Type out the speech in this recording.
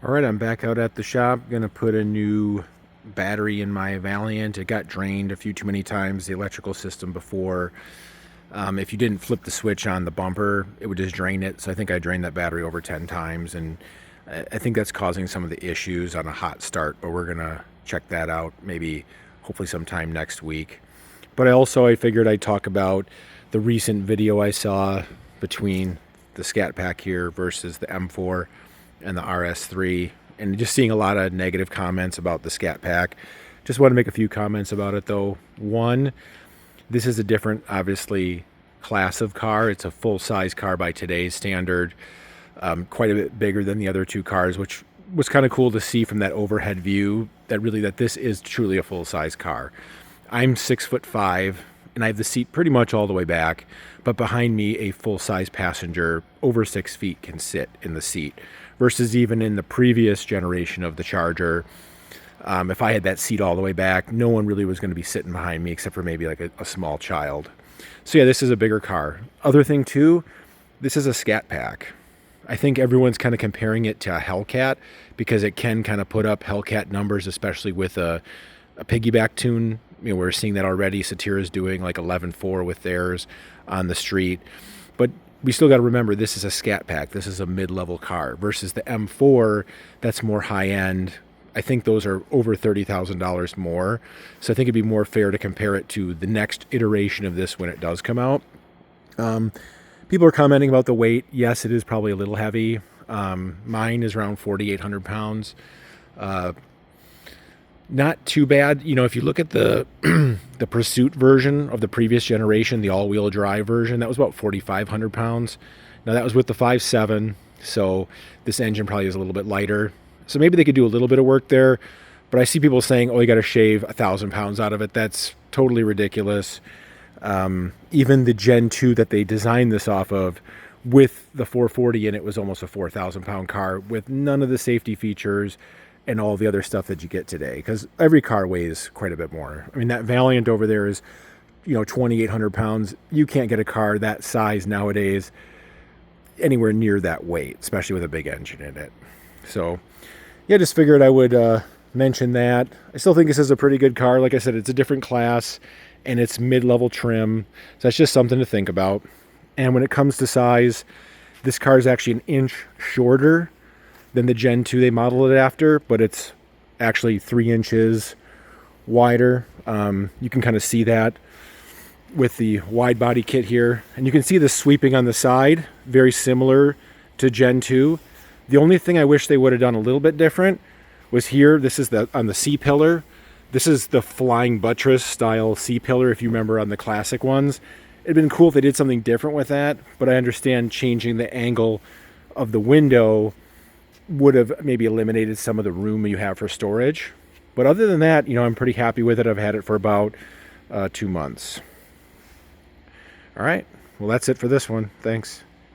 Alright, I'm back out at the shop. Gonna put a new battery in my Valiant. It got drained a few too many times, the electrical system before. If you didn't flip the switch on the bumper, it would just drain it. So I think I drained that battery over 10 times, and I think that's causing some of the issues on a hot start, but we're gonna check that out maybe hopefully sometime next week. But I figured I'd talk about the recent video I saw between the Scat Pack here versus the M4 and the RS3, and just seeing a lot of negative comments about the Scat Pack. Just want to make a few comments about it though. One, this is a different, obviously, class of car. It's a full-size car by today's standard, quite a bit bigger than the other two cars, which was kind of cool to see from that overhead view, that this is truly a full-size car. I'm 6'5", and I have the seat pretty much all the way back, but behind me a full-size passenger over 6 feet can sit in the seat, versus even in the previous generation of the Charger, if I had that seat all the way back, no one really was going to be sitting behind me except for maybe like a small child. So yeah, this is a bigger car. Other thing too, this is a Scat Pack. I think everyone's kind of comparing it to a Hellcat because it can kind of put up Hellcat numbers, especially with a piggyback tune. You know, we're seeing that already. Satira's doing like 11.4 with theirs on the street. But we still got to remember, this is a Scat Pack. This is a mid-level car versus the M4 that's more high-end. I think those are over $30,000 more. So I think it'd be more fair to compare it to the next iteration of this when it does come out. People are commenting about the weight. Yes, it is probably a little heavy. Mine is around 4,800 pounds. Not too bad. You know, if you look at the the Pursuit version of the previous generation, the all-wheel drive version, that was about 4,500 pounds. Now that was with the 5.7, so this engine probably is a little bit lighter. So maybe they could do a little bit of work there, but I see people saying, oh, you got to shave 1,000 pounds out of it. That's totally ridiculous. Even the Gen 2 that they designed this off of, with the 440 in it, was almost a 4,000 pound car with none of the safety features and all the other stuff that you get today, because every car weighs quite a bit more. I mean, that Valiant over there is, 2,800 pounds. You can't get a car that size nowadays anywhere near that weight, especially with a big engine in it. So yeah, just figured I would mention that. I still think this is a pretty good car. Like I said, it's a different class and it's mid-level trim, so that's just something to think about. And when it comes to size, this car is actually an inch shorter than the Gen 2 they modeled it after, but it's actually 3 inches wider. You can kind of see that with the wide body kit here, and you can see the sweeping on the side, very similar to Gen 2. The only thing I wish they would have done a little bit different was here. This is on the C-pillar. This is the flying buttress style C-pillar, if you remember on the classic ones. It'd been cool if they did something different with that, but I understand changing the angle of the window would have maybe eliminated some of the room you have for storage. But other than that, I'm pretty happy with it. I've had it for about 2 months. All right. Well, that's it for this one. Thanks.